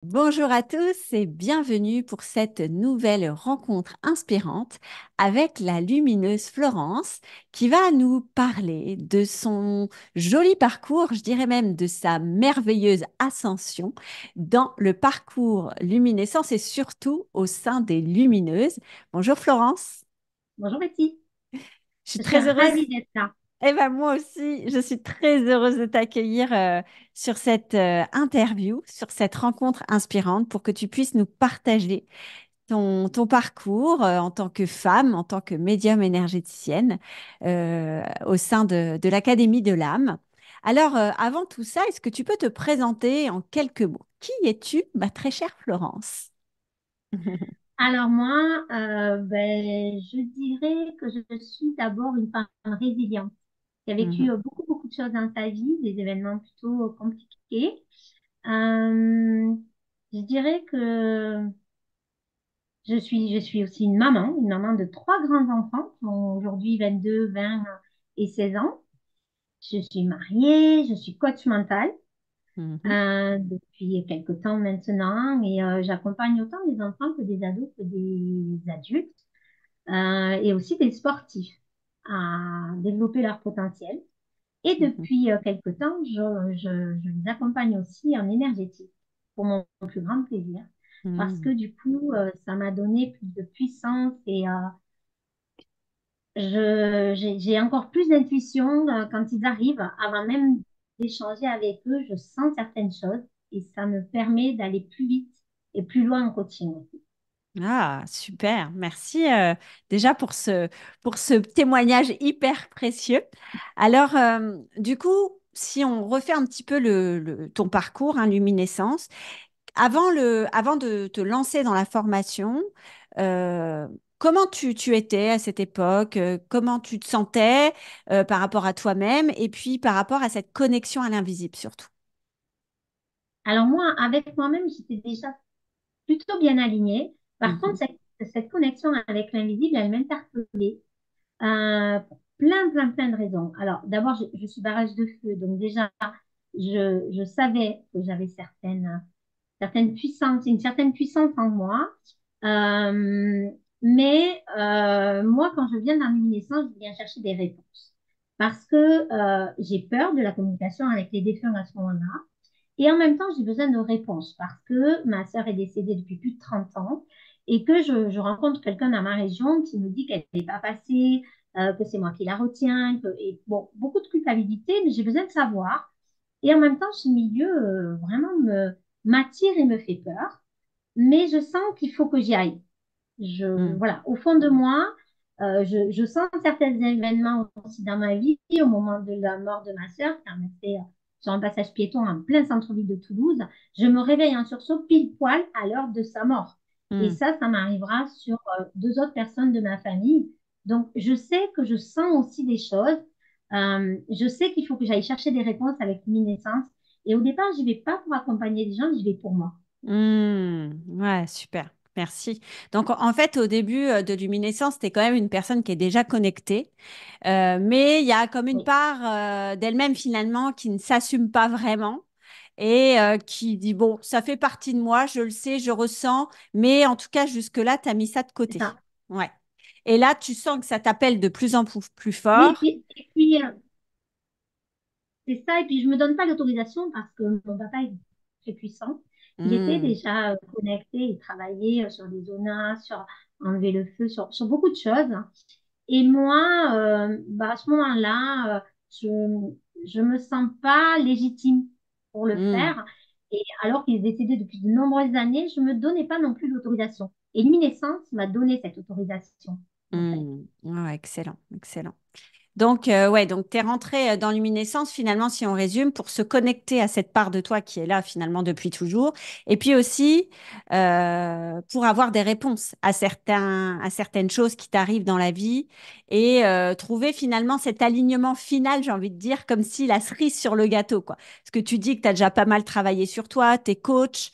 Bonjour à tous et bienvenue pour cette nouvelle rencontre inspirante avec la lumineuse Florence qui va nous parler de son joli parcours, je dirais même de sa merveilleuse ascension dans le parcours luminescence et surtout au sein des lumineuses. Bonjour Florence, Bonjour Betty, je suis je suis très heureuse. ravie d'être là. Eh ben moi aussi, je suis très heureuse de t'accueillir sur cette interview, sur cette rencontre inspirante pour que tu puisses nous partager ton parcours en tant que femme, en tant que médium énergéticienne au sein de l'Académie de l'âme. Alors, avant tout ça, est-ce que tu peux te présenter en quelques mots? Qui es-tu, ma très chère Florence? Alors moi, je dirais que je suis d'abord une femme résiliente qui a vécu Mhm, beaucoup de choses dans sa vie, des événements plutôt compliqués. Euh, je dirais que je suis aussi une maman de trois grands-enfants qui ont aujourd'hui 22, 20 et 16 ans. Je suis mariée, je suis coach mental. mhm, Depuis quelque temps maintenant et j'accompagne autant des enfants que des ados que des adultes et aussi des sportifs à développer leur potentiel. Et mhm, depuis quelque temps, je les accompagne aussi en énergétique pour mon plus grand plaisir parce que mhm. du coup, ça m'a donné plus de puissance et j'ai encore plus d'intuition quand ils arrivent, avant même d'échanger avec eux, je sens certaines choses et ça me permet d'aller plus vite et plus loin en coaching aussi. Ah, super. Merci déjà pour ce témoignage hyper précieux. Alors, du coup, si on refait un petit peu ton parcours, hein, Luminescence, avant de te lancer dans la formation, euh, comment tu étais à cette époque? Comment tu te sentais par rapport à toi-même et puis par rapport à cette connexion à l'invisible surtout? Alors moi, avec moi-même, j'étais déjà plutôt bien alignée. Par contre, Mhm, cette connexion avec l'invisible, elle m'interpellait pour plein de raisons. Alors d'abord, je suis barrage de feu, donc déjà, je savais que j'avais certaines puissances, une certaine puissance en moi. Euh, moi, quand je viens dans luminescence, je viens chercher des réponses. Parce que j'ai peur de la communication avec les défunts à ce moment-là. Et en même temps, j'ai besoin de réponses parce que ma sœur est décédée depuis plus de 30 ans et que je rencontre quelqu'un dans ma région qui me dit qu'elle n'est pas passée, que c'est moi qui la retiens, et bon, beaucoup de culpabilité, mais j'ai besoin de savoir. Et en même temps, ce milieu vraiment m'attire et me fait peur, mais je sens qu'il faut que j'y aille. mhm, Voilà, au fond de moi, je sens certains événements aussi dans ma vie, au moment de la mort de ma sœur, qui a fait sur un passage piéton en plein centre-ville de Toulouse. Je me réveille en sursaut pile poil à l'heure de sa mort. Et mhm. ça m'arrivera sur deux autres personnes de ma famille. Donc, je sais que je sens aussi des choses. Je sais qu'il faut que j'aille chercher des réponses avec luminescence. Et au départ, je n'y vais pas pour accompagner les gens, j'y vais pour moi. Ouais, super. Merci. Donc, en fait, au début de Luminescence, tu es quand même une personne qui est déjà connectée, mais il y a comme une Oui, part d'elle-même finalement qui ne s'assume pas vraiment et qui dit, bon, ça fait partie de moi, je le sais, je ressens, mais en tout cas, jusque-là, tu as mis ça de c'est côté. ça. Ouais. Et là, tu sens que ça t'appelle de plus en plus Oui, fort. et puis c'est ça, et puis je me donne pas l'autorisation parce que mon papa est très puissant. Il était Hmm, déjà connecté, il travaillait sur des zonas, sur enlever le feu, sur beaucoup de choses. Et moi, à ce moment-là, je me sens pas légitime pour le hmm, faire. Et alors qu'il est décédé depuis de nombreuses années, je me donnais pas non plus l'autorisation. Et Luminescence m'a donné cette autorisation, en fait. Ouais, excellent, excellent. Donc, ouais, donc tu es rentré dans Luminescence, finalement, si on résume, pour se connecter à cette part de toi qui est là, finalement, depuis toujours. Et puis aussi, pour avoir des réponses à certaines choses qui t'arrivent dans la vie et trouver finalement cet alignement final, j'ai envie de dire, comme si la cerise sur le gâteau, quoi. Parce que tu dis que tu as déjà pas mal travaillé sur toi, tu es coach,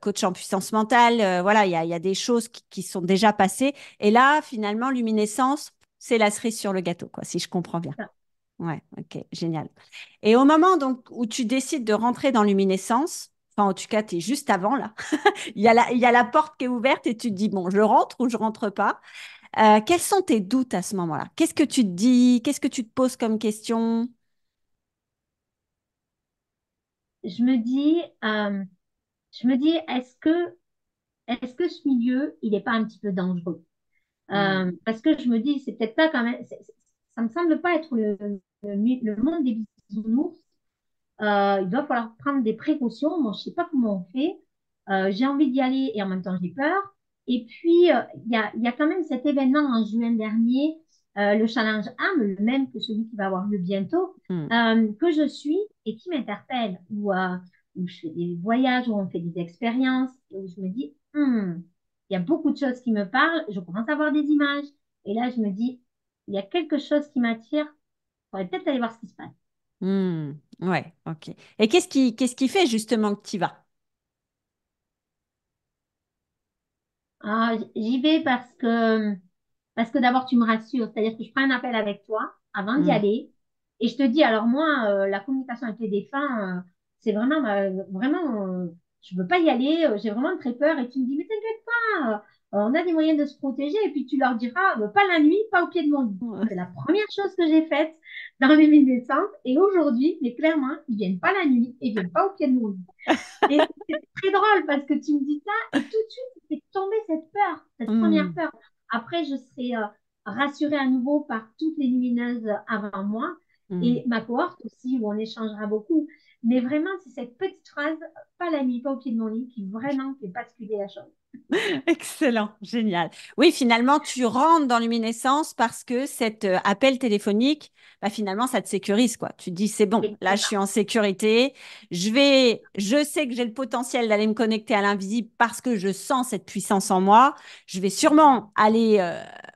coach en puissance mentale, voilà, il y a des choses qui sont déjà passées. Et là, finalement, Luminescence, c'est la cerise sur le gâteau, quoi, si je comprends bien. Ouais, ok, génial. Et au moment donc où tu décides de rentrer dans Luminescence, Enfin, en tout cas, tu es juste avant là. Il y a la porte qui est ouverte et tu te dis, bon, je rentre ou je rentre pas. Quels sont tes doutes à ce moment-là? Qu'est-ce que tu te dis? Qu'est-ce que tu te poses comme question? Je me dis, est-ce que ce milieu, il n'est pas un petit peu dangereux? Hmm. Parce que je me dis, c'est peut-être pas quand même, ça me semble pas être le monde des bisounours. Il va falloir prendre des précautions. Moi, je sais pas comment on fait. J'ai envie d'y aller et en même temps, j'ai peur. Et puis, il y a quand même cet événement en juin dernier, le Challenge âme, le même que celui qui va avoir lieu bientôt, Hmm. que je suis et qui m'interpelle, où je fais des voyages, où on fait des expériences, et où je me dis, il y a beaucoup de choses qui me parlent. Je commence à voir des images. Et là, je me dis, il y a quelque chose qui m'attire. Il faudrait peut-être aller voir ce qui se passe. Hmm. Ouais, ok. Et qu'est-ce qui fait justement que tu y vas? Ah, j'y vais parce que d'abord, tu me rassures. C'est-à-dire que je prends un appel avec toi avant d'y Hmm. aller et je te dis, alors moi, la communication avec les défunts, c'est vraiment, vraiment, je veux pas y aller, j'ai vraiment très peur. Et tu me dis, mais t'inquiète pas, on a des moyens de se protéger. Et puis tu leur diras, pas la nuit, pas au pied de mon lit. Ouais. C'est la première chose que j'ai faite dans les naissances. Et aujourd'hui, mais clairement, ils viennent pas la nuit et ils viennent pas au pied de mon lit. Et c'est très drôle parce que tu me dis ça et tout de suite, c'est tombé cette peur, cette première Hmm. peur. Après, je serai rassurée à nouveau par toutes les lumineuses avant moi Hmm. et ma cohorte aussi où on échangera beaucoup. Mais vraiment, c'est cette petite phrase, pas la nuit, pas au pied de mon lit, qui vraiment fait basculer la chose. Excellent, génial. Oui, finalement, tu rentres dans luminescence parce que cet appel téléphonique, bah, finalement, ça te sécurise, quoi. Tu te dis, c'est bon, Et là, c'est je ça, suis en sécurité. Je sais que j'ai le potentiel d'aller me connecter à l'invisible parce que je sens cette puissance en moi. Je vais sûrement aller,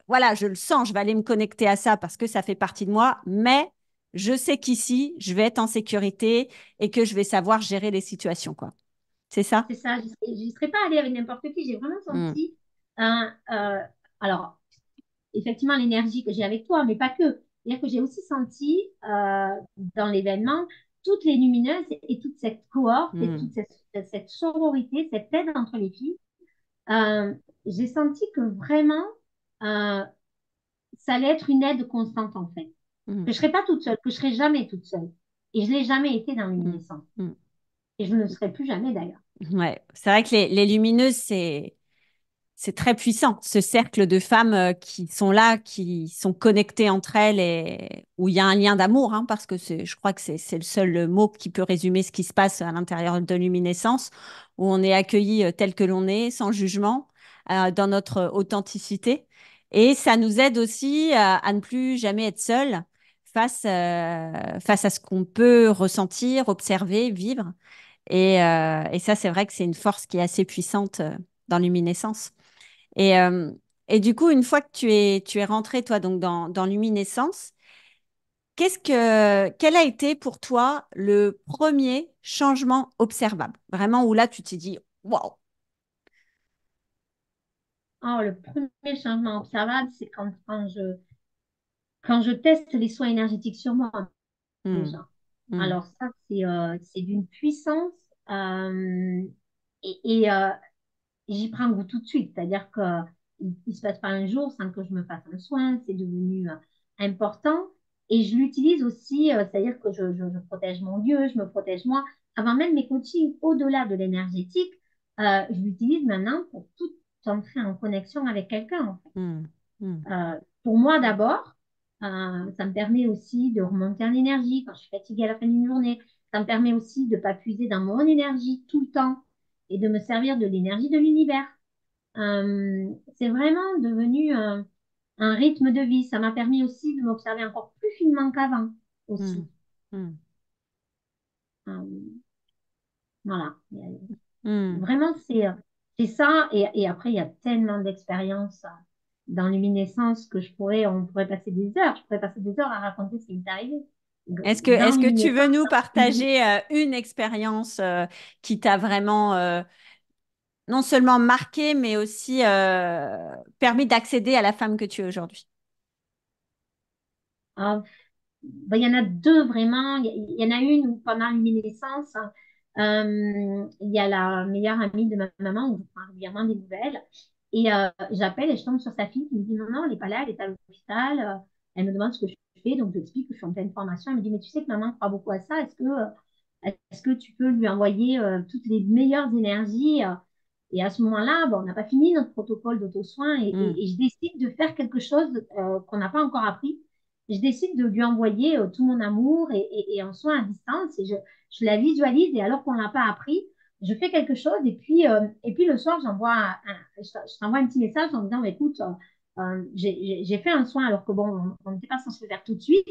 voilà, je le sens, je vais aller me connecter à ça parce que ça fait partie de moi. Mais je sais qu'ici, je vais être en sécurité et que je vais savoir gérer les situations, quoi. C'est ça? c'est ça. J'y serais pas allée avec n'importe qui. J'ai vraiment Hmm. senti un, alors, effectivement l'énergie que j'ai avec toi, mais pas que. C'est-à-dire que j'ai aussi senti dans l'événement toutes les lumineuses et toute cette cohorte et toute Hmm. cette sororité, cette aide entre les filles. Euh, j'ai senti que vraiment, euh, ça allait être une aide constante en fait. Hmm. Que je ne serais pas toute seule, que je ne serais jamais toute seule. Et je ne l'ai jamais été dans Hmm. l'luminescence. Hmm. Et je ne le serai plus jamais d'ailleurs. Ouais, c'est vrai que les lumineuses, c'est très puissant. Ce cercle de femmes qui sont là, qui sont connectées entre elles et où il y a un lien d'amour, hein, parce que je crois que c'est le seul mot qui peut résumer ce qui se passe à l'intérieur de luminescence, où on est accueilli tel que l'on est, sans jugement, dans notre authenticité. Et ça nous aide aussi à ne plus jamais être seul face à ce qu'on peut ressentir, observer, vivre. Et ça, c'est vrai que c'est une force qui est assez puissante dans Luminescence. Et, euh, et du coup, une fois que tu es rentré, toi, donc dans Luminescence, quel a été pour toi le premier changement observable? Vraiment, où là, tu t'es dit, waouh! Oh, le premier changement observable, c'est quand je teste les soins énergétiques sur moi Hmm, déjà. hmm, Alors ça, c'est d'une puissance euh, et j'y prends goût tout de suite. C'est-à-dire que il se passe pas un jour sans que je me fasse un soin. C'est devenu important et je l'utilise aussi. C'est-à-dire que je protège mon lieu, je me protège moi. Avant même mes coachings, au-delà de l'énergétique, je l'utilise maintenant pour tout entrer en connexion avec quelqu'un, en fait. hmm, hmm, Pour moi d'abord, ça me permet aussi de remonter en énergie quand je suis fatiguée à la fin d'une journée. Ça me permet aussi de ne pas puiser dans mon énergie tout le temps et de me servir de l'énergie de l'univers. C'est vraiment devenu un rythme de vie. Ça m'a permis aussi de m'observer encore plus finement qu'avant hmm, aussi. hmm, Euh, voilà. hmm. Vraiment, c'est ça. Et après, il y a tellement d'expériences dans Luminescence que on pourrait passer des heures. Je pourrais passer des heures à raconter ce qui m'est arrivé. Dans Est-ce que tu veux Luminescence, nous partager une expérience qui t'a vraiment non seulement marqué, mais aussi permis d'accéder à la femme que tu es aujourd'hui? ben, il y en a deux vraiment. Il y en a une où pendant Luminescence, Il y a la meilleure amie de ma maman, où je prends régulièrement des nouvelles. Et j'appelle et je tombe sur sa fille qui me dit non, non, elle n'est pas là, elle est à l'hôpital. Elle me demande ce que je fais, donc j'explique que je suis en pleine formation. Elle me dit, mais tu sais que maman croit beaucoup à ça, est-ce que tu peux lui envoyer toutes les meilleures énergies et à ce moment-là, bon, on n'a pas fini notre protocole d'auto-soin Mm. et je décide de faire quelque chose qu'on n'a pas encore appris. Je décide de lui envoyer tout mon amour et un soin à distance et je la visualise et alors qu'on ne l'a pas appris, je fais quelque chose et puis le soir, je t'envoie un petit message en disant, écoute, j'ai fait un soin alors que bon, on n'était pas censé le faire tout de suite.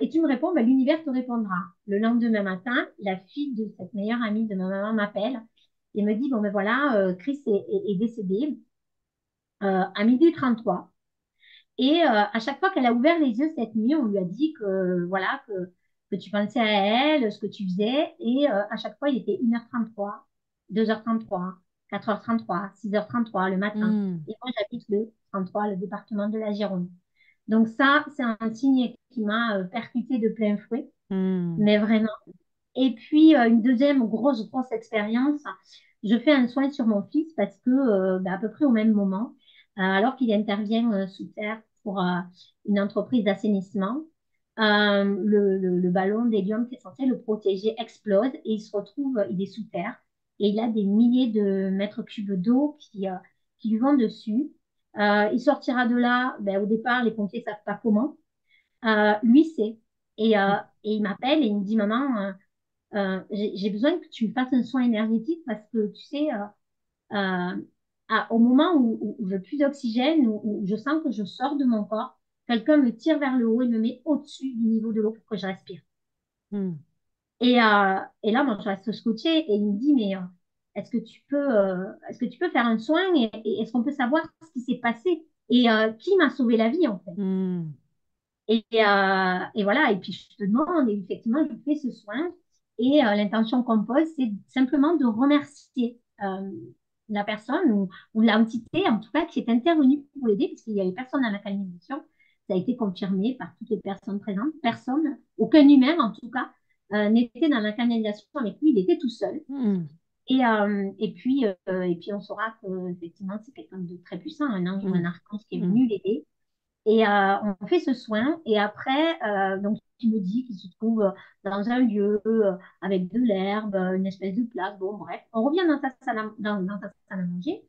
Et tu me réponds, ben, l'univers te répondra. Le lendemain matin, la fille de cette meilleure amie de ma maman m'appelle et me dit, bon ben voilà, Chris est décédé à 12h33. Et à chaque fois qu'elle a ouvert les yeux cette nuit, on lui a dit que voilà que tu pensais à elle, ce que tu faisais. Et à chaque fois, il était 1h33, 2h33, 4h33, 6h33 le matin. Mm. Et moi, j'habite le 33, le département de la Gironde. Donc ça, c'est un signe qui m'a percuté de plein fouet, Mm. mais vraiment. Et puis, une deuxième grosse, grosse expérience, je fais un soin sur mon fils parce que, à peu près au même moment, alors qu'il intervient sous terre pour une entreprise d'assainissement, le ballon d'hélium qui est censé le protéger explose et il est sous terre et il a des milliers de mètres cubes d'eau qui lui vont dessus. Il sortira de là, au départ, les pompiers ne savent pas comment. Lui sait. Et il m'appelle et il me dit, maman, j'ai besoin que tu me fasses un soin énergétique parce que tu sais, euh, au moment où je n'ai plus d'oxygène, où je sens que je sors de mon corps, quelqu'un me tire vers le haut et me met au-dessus du niveau de l'eau pour que je respire. Mm. Et là, moi, je reste scotchée et il me dit, mais est-ce que tu peux faire un soin et est-ce qu'on peut savoir ce qui s'est passé et qui m'a sauvé la vie en fait? Mm. Et voilà, et puis je te demande, et effectivement, je fais ce soin. Et l'intention qu'on pose, c'est simplement de remercier la personne ou l'entité, en tout cas, qui est intervenue pour l'aider, parce qu'il y avait personne à la canalisation. Ça a été confirmé par toutes les personnes présentes. Personne, aucun humain en tout cas, n'était dans la canalisation avec lui, il était tout seul. Mm. Et puis on saura que effectivement c'est quelqu'un de très puissant, un ange ou un Mm. archange qui est Mm. venu l'aider. Et on fait ce soin. Et après, donc, tu me dis qu'il se trouve dans un lieu avec de l'herbe, une espèce de place. Bon, bref, on revient dans ta salle dans ta salle à manger.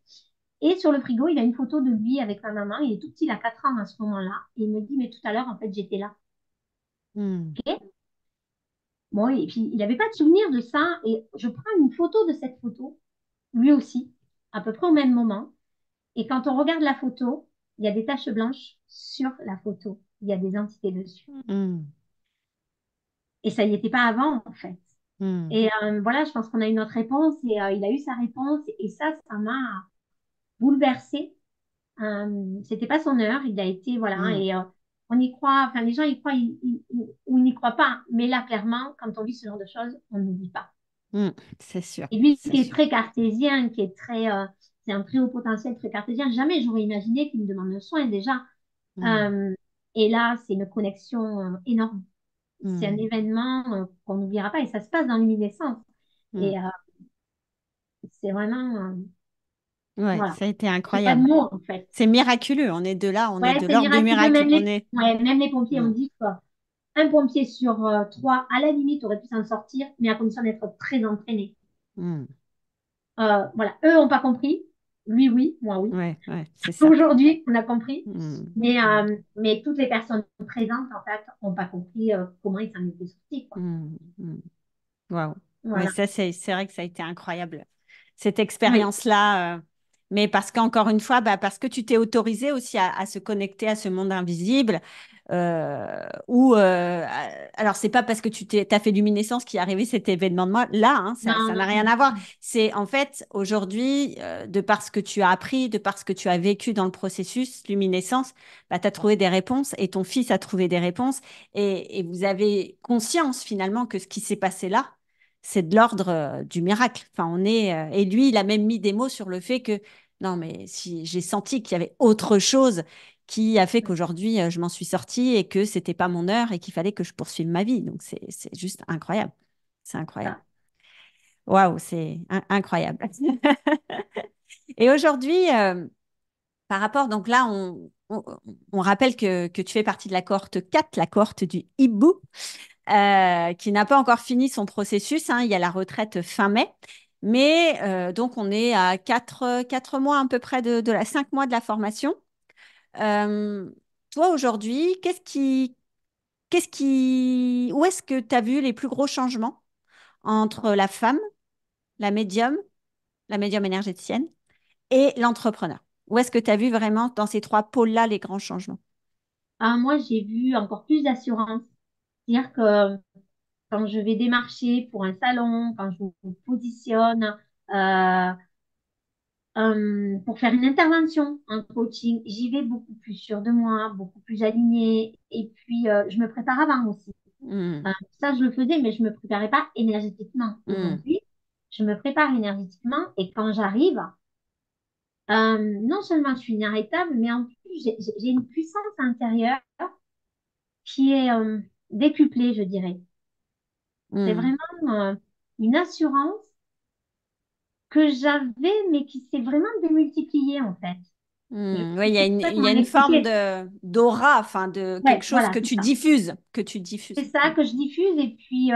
Et sur le frigo, il a une photo de lui avec ma maman. Il est tout petit, il a 4 ans à ce moment-là. Et il me dit, mais tout à l'heure, en fait, j'étais là. Mm. OK. Bon, et puis, il n'avait pas de souvenir de ça. Et je prends une photo de cette photo, lui aussi, à peu près au même moment. Et quand on regarde la photo, il y a des taches blanches sur la photo. Il y a des entités dessus. Mm. Et ça n'y était pas avant, en fait. Mm. Et voilà, je pense qu'on a eu notre réponse et il a eu sa réponse. Et ça m'a bouleversée. C'était pas son heure, il a été, voilà. Mm. Et on y croit, enfin, les gens y croient ou n'y croient pas. Mais là, clairement, quand on vit ce genre de choses, on n'oublie pas. Mm. C'est sûr, Et lui, c'est qui est sûr. très cartésien, c'est un très haut potentiel, très cartésien, jamais j'aurais imaginé qu'il me demande le soin déjà. Mm. Euh, et là, c'est une connexion énorme. C'est un Mm. événement qu'on n'oubliera pas et ça se passe dans l'luminescence. Mm. Et c'est vraiment, Ouais, voilà, ça a été j'ai pas de incroyable. mots en fait. C'est miraculeux. On est de là, on est Ouais, de c'est l'ordre du miraculeux, miracle. même On les, est. ouais, même les pompiers ont Mm. dit qu'un pompier sur trois, à la limite, aurait pu s'en sortir, mais à condition d'être très entraîné. Mm. Voilà, eux n'ont pas compris. Lui, oui, moi, oui. Ouais, ouais, c'est ça. Aujourd'hui, on a compris. Mm. Mais, Mm. euh, mais toutes les personnes présentes, en fait, n'ont pas compris comment ils s'en étaient sortis, quoi. Mm. Mm. Waouh. Ouais, Voilà. ça, c'est vrai que ça a été incroyable, cette Oui. expérience-là. Mais parce qu'encore une fois, bah, parce que tu t'es autorisé aussi à se connecter à ce monde invisible. Alors, c'est pas parce que t'as fait luminescence qu'il est arrivé cet événement de moi. Là, hein, Non, ça n'a non, rien non. à voir. C'est en fait, aujourd'hui, de par ce que tu as appris, de par ce que tu as vécu dans le processus luminescence, bah, tu as trouvé des réponses et ton fils a trouvé des réponses. Et vous avez conscience finalement que ce qui s'est passé là, c'est de l'ordre du miracle. Enfin, et lui, il a même mis des mots sur le fait que non, mais si j'ai senti qu'il y avait autre chose qui a fait qu'aujourd'hui, je m'en suis sortie et que c'était pas mon heure et qu'il fallait que je poursuive ma vie. Donc, c'est juste incroyable. C'est incroyable. Ça. Waouh, c'est incroyable. Et aujourd'hui, par rapport, donc là, on rappelle que tu fais partie de la cohorte 4, la cohorte du hibou, qui n'a pas encore fini son processus, hein. Il y a la retraite fin mai. Mais donc, on est à 4 mois à peu près 5 mois de la formation. Euh, Toi, aujourd'hui, où est-ce que tu as vu les plus gros changements entre la femme, la médium, la médium énergéticienne, et l'entrepreneur? Où est-ce que tu as vu vraiment dans ces trois pôles-là les grands changements? Ah, moi, j'ai vu encore plus d'assurance. C'est-à-dire que quand je vais démarcher pour un salon, quand je me positionne euh, pour faire une intervention, un coaching, j'y vais beaucoup plus sûre de moi, beaucoup plus alignée. Et puis, je me prépare avant aussi. Hmm, Ça, je le faisais, mais je me préparais pas énergétiquement. hmm, Aujourd'hui, je me prépare énergétiquement et quand j'arrive, non seulement je suis inarrêtable, mais en plus, j'ai une puissance intérieure qui est décuplée, je dirais. C'est hmm, vraiment une assurance que j'avais, mais qui s'est vraiment démultipliée en fait. Je hmm. Oui, ne sais pas il y comment a une forme l'expliquer. de d'aura, enfin de quelque Ouais, chose voilà, que c'est tu ça. diffuses, C'est ça que je diffuse et puis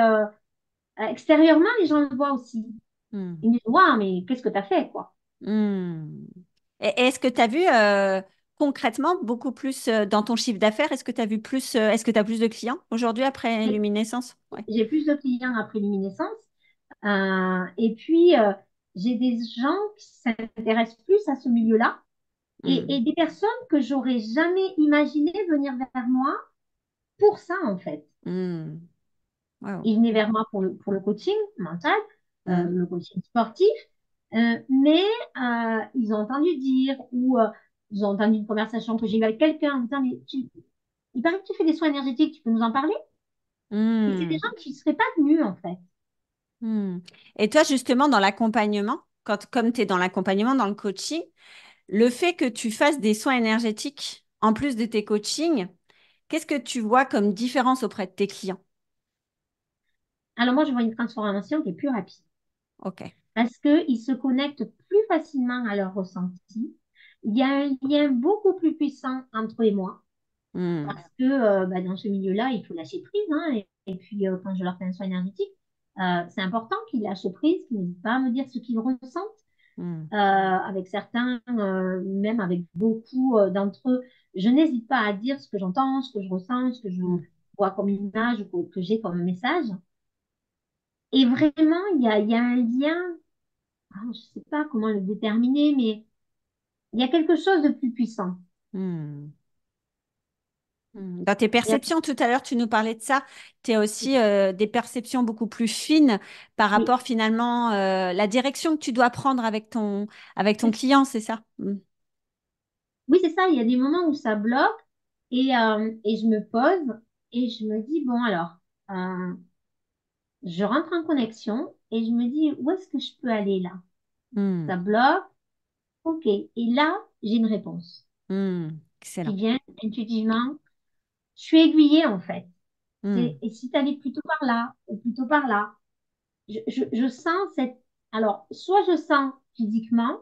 extérieurement, les gens le voient aussi. Hmm, Ils me disent, waouh, mais qu'est-ce que tu as fait, quoi? hmm. Et est-ce que tu as vu concrètement beaucoup plus dans ton chiffre d'affaires? Est-ce que tu as vu plus, est-ce que tu as plus de clients aujourd'hui après J'ai Luminescence? Ouais. j'ai plus de clients après luminescence. Et puis, j'ai des gens qui s'intéressent plus à ce milieu-là Hmm, et des personnes que j'aurais jamais imaginé venir vers moi pour ça, en fait. hmm. Wow. Ils venaient vers moi pour le coaching mental, Hmm, le coaching sportif, mais ils ont entendu dire ou ils ont entendu une conversation que j'ai eue avec quelqu'un en disant, mais il paraît que tu fais des soins énergétiques, tu peux nous en parler? Et c'est des hmm, gens qui ne seraient pas venus, en fait. hmm. Et toi, justement, dans l'accompagnement, comme tu es dans l'accompagnement, dans le coaching, le fait que tu fasses des soins énergétiques en plus de tes coachings, qu'est-ce que tu vois comme différence auprès de tes clients? Alors moi, je vois une transformation qui est plus rapide Ok. parce qu'ils se connectent plus facilement à leur ressenti. Il y a un lien beaucoup plus puissant entre eux et moi Hmm, parce que bah, dans ce milieu-là, il faut lâcher prise, hein, et puis, quand je leur fais un soin énergétique, c'est important qu'ils lâchent prise, qu'ils n'hésitent pas à me dire ce qu'ils ressentent. hmm, Avec certains, même avec beaucoup d'entre eux, je n'hésite pas à dire ce que j'entends, ce que je ressens, ce que je hmm, vois comme image ou que j'ai comme message. Et vraiment, il y a un lien, je ne sais pas comment le déterminer, mais il y a quelque chose de plus puissant. hmm. Dans tes Il y a- perceptions, tout à l'heure, tu nous parlais de ça. Tu as aussi des perceptions beaucoup plus fines par oui, rapport finalement la direction que tu dois prendre avec ton client, c'est ça? Hmm. oui, c'est ça, il y a des moments où ça bloque et je me pose et je me dis, bon, alors, euh, je rentre en connexion et je me dis, où est-ce que je peux aller là? Hmm. Ça bloque, ok. Et là, j'ai une réponse Hmm. qui Excellent. vient intuitivement. Je suis aiguillée en fait. Hmm. Et si tu allais plutôt par là ou plutôt par là, je sens cette... Alors, soit je sens physiquement,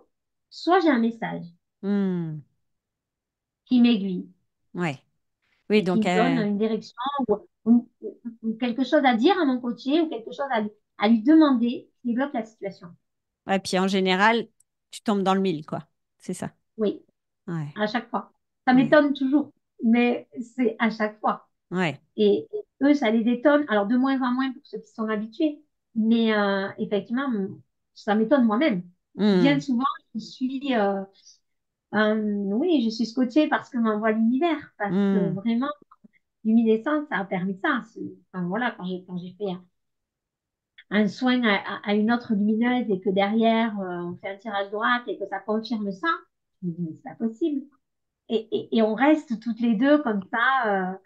soit j'ai un message Hmm. qui m'aiguille Ouais. Oui, et qui donc me donne une direction ou quelque chose à dire à mon coaché ou quelque chose à lui demander qui débloque la situation. ouais, puis en général, tu tombes dans le mille, quoi. C'est ça. Oui, Ouais. à chaque fois. Ça Ouais. m'étonne toujours, mais c'est à chaque fois. Ouais. Et eux, ça les étonne. Alors, de moins en moins pour ceux qui sont habitués. Mais effectivement, ça m'étonne moi-même. Bien Hmm. souvent, je suis, oui, je suis scotchée parce que m'envoie l'univers. Parce que Hmm. vraiment, luminescence, ça a permis ça. Enfin, voilà, quand j'ai fait un soin à une autre lumineuse et que derrière, on fait un tirage droite et que ça confirme ça, je me dis, mais c'est pas possible. Et on reste toutes les deux comme ça,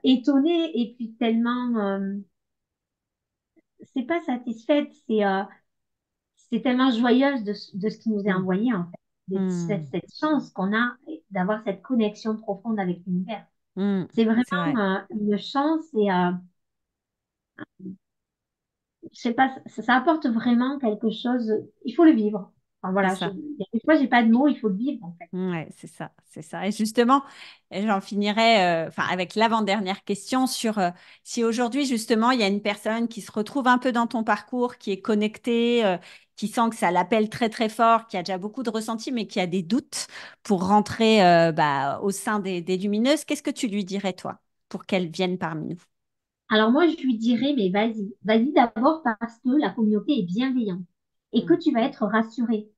étonnées et puis tellement c'est pas satisfaite, c'est tellement joyeuse de ce qui nous est Hmm. envoyé, en fait. Hmm. Cette chance qu'on a d'avoir cette connexion profonde avec l'univers. Hmm. C'est C'est vrai. vraiment une chance et je sais pas, ça apporte vraiment quelque chose. Il faut le vivre. Enfin, C'est voilà, ça. des fois, j'ai pas de mots, il faut le vivre, en fait. Ouais, c'est ça, c'est ça. Et justement, j'en finirai enfin, avec l'avant-dernière question sur si aujourd'hui, justement, il y a une personne qui se retrouve un peu dans ton parcours, qui est connectée, qui sent que ça l'appelle très, très fort, qui a déjà beaucoup de ressentis, mais qui a des doutes pour rentrer bah, au sein des lumineuses, qu'est-ce que tu lui dirais, toi, pour qu'elle vienne parmi nous? Alors moi, je lui dirais, mais vas-y, vas-y d'abord parce que la communauté est bienveillante et que Mm. tu vas être rassuré.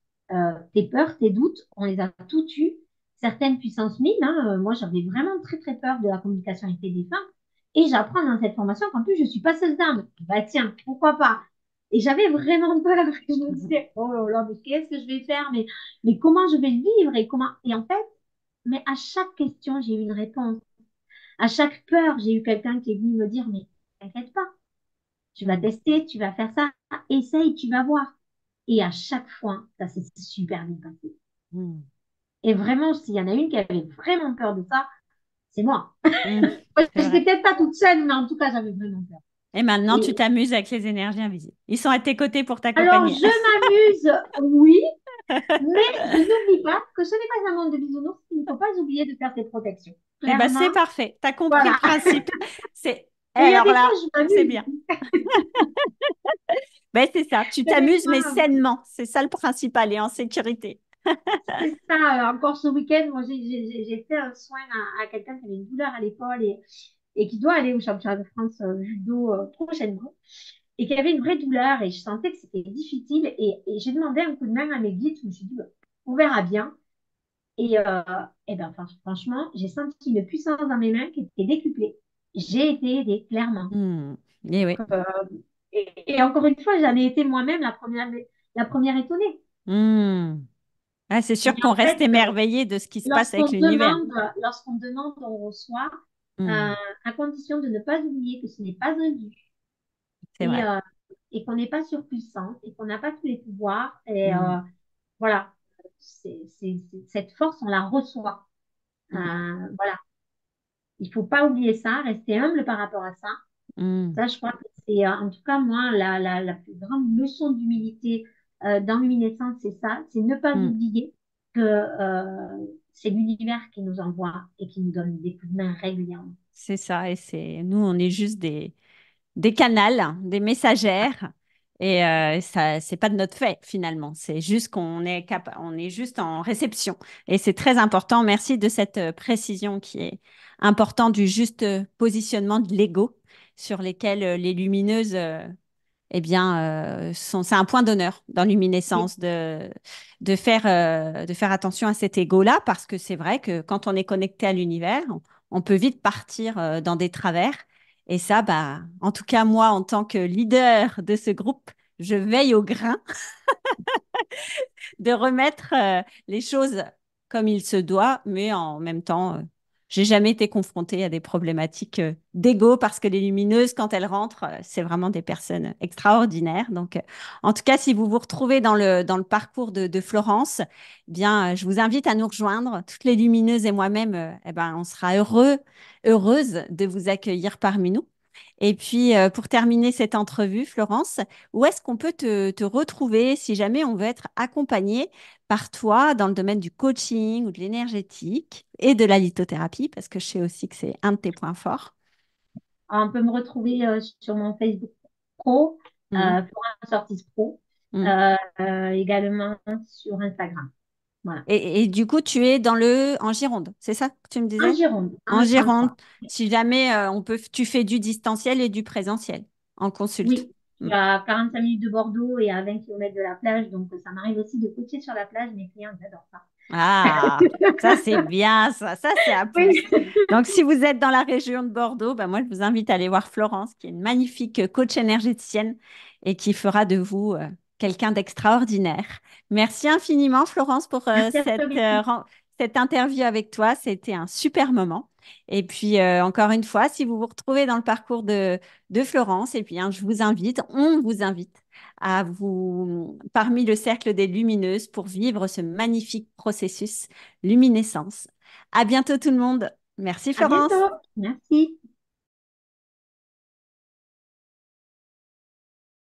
Tes peurs, tes doutes, on les a tous eus. Certaines puissances mille, hein, moi j'avais vraiment très très peur de la communication avec les défunts. Et j'apprends dans cette formation qu'en plus je suis pas seule d'âme. Bah tiens, pourquoi pas? Et j'avais vraiment peur. Je me disais, oh là là, mais qu'est-ce que je vais faire? Mais comment je vais le vivre? Et comment? Et en fait, mais à chaque question, j'ai eu une réponse. À chaque peur, j'ai eu quelqu'un qui est venu me dire, mais t'inquiète pas, tu vas Mm. tester, tu vas faire ça, essaye, tu vas voir. Et à chaque fois, ça s'est super bien passé. Mm. Et vraiment, s'il y en a une qui avait vraiment peur de ça, c'est moi. Mm. Moi, C'est j'étais vrai. peut-être pas toute seule, mais en tout cas, j'avais vraiment peur. Et maintenant, tu Et t'amuses avec les énergies invisibles. Ils sont à tes côtés pour alors, t'accompagner. je m'amuse, oui, mais je n'oublie pas que ce n'est pas un monde de bisounours, qu'il ne faut pas oublier de faire ses protections. Eh ben, c'est Clairement, parfait. Tu as compris le voilà. principe. C'est, Et il y a alors des fois, là, je c'est m'amuse. bien. Ben, c'est ça. Tu Il y a des t'amuses, mais fois, sainement. C'est ça le principal et en sécurité. c'est ça. Encore ce week-end, moi, j'ai fait un soin à quelqu'un qui avait une douleur à l'épaule et qui doit aller au championnat de France judo prochainement et qui avait une vraie douleur et je sentais que c'était difficile et j'ai demandé un coup de main à mes guides. Je me suis dit, bah, on verra bien. Et ben, franchement, j'ai senti une puissance dans mes mains qui était décuplée. J'ai été aidée, clairement. Hmm. Eh oui. Euh, et encore une fois, j'en ai été moi-même la première étonnée. Hmm. Ah, c'est Mais sûr qu'on en reste fait, émerveillé de ce qui se passe avec l'univers. lorsqu'on demande, on reçoit, Hmm. à condition de ne pas oublier que ce n'est pas un dû C'est et, vrai. euh, et qu'on n'est pas surpuissant et qu'on n'a pas tous les pouvoirs. Et Hmm. voilà, cette force, on la reçoit. Hmm. Voilà, il faut pas oublier ça, rester humble par rapport à ça. Hmm. Ça, je crois que c'est, en tout cas, moi, la plus grande leçon d'humilité dans Luminescence, c'est ça, c'est ne pas Hmm. oublier que c'est l'univers qui nous envoie et qui nous donne des coups de main régulièrement. C'est ça. Et c'est nous, on est juste des canals, des messagères. Et ça, c'est pas de notre fait finalement. C'est juste on est juste en réception. Et c'est très important. Merci de cette précision qui est importante du juste positionnement de l'ego sur lesquels les lumineuses, eh bien, c'est un point d'honneur dans Oui. Luminescence de faire attention à cet ego-là parce que c'est vrai que quand on est connecté à l'univers, on peut vite partir dans des travers. Et ça, bah, en tout cas, moi, en tant que leader de ce groupe, je veille au grain de remettre les choses comme il se doit, mais en même temps, j'ai jamais été confrontée à des problématiques d'ego parce que les lumineuses, quand elles rentrent, c'est vraiment des personnes extraordinaires. Donc, en tout cas, si vous vous retrouvez dans le parcours de Florence, eh bien, je vous invite à nous rejoindre. Toutes les lumineuses et moi-même, eh ben, on sera heureuse de vous accueillir parmi nous. Et puis, pour terminer cette entrevue, Florence, où est-ce qu'on peut te retrouver si jamais on veut être accompagné par toi dans le domaine du coaching ou de l'énergétique et de la lithothérapie, parce que je sais aussi que c'est un de tes points forts. On peut me retrouver sur mon Facebook pro, Mhm. Florence Ortiz Pro, Mhm. également sur Instagram. Voilà. Et du coup, tu es en Gironde, c'est ça que tu me En disais? Gironde, dans En le Gironde, 33. si jamais tu fais du distanciel et du présentiel en consulte. Oui, je Mm. suis à 45 minutes de Bordeaux et à 20 km de la plage, donc ça m'arrive aussi de coacher sur la plage. Mes clients ils adorent ça. Ah, ça c'est bien, ça c'est un plus. Oui, Donc si vous êtes dans la région de Bordeaux, ben moi je vous invite à aller voir Florence, qui est une magnifique coach énergéticienne et qui fera de vous quelqu'un d'extraordinaire. Merci infiniment Florence pour merci à toi, Lucie. cette interview avec toi. C'était un super moment. Et puis encore une fois, si vous vous retrouvez dans le parcours de Florence, et puis hein, on vous invite à vous parmi le cercle des lumineuses pour vivre ce magnifique processus luminescence. À bientôt tout le monde. Merci À Florence. bientôt. Merci.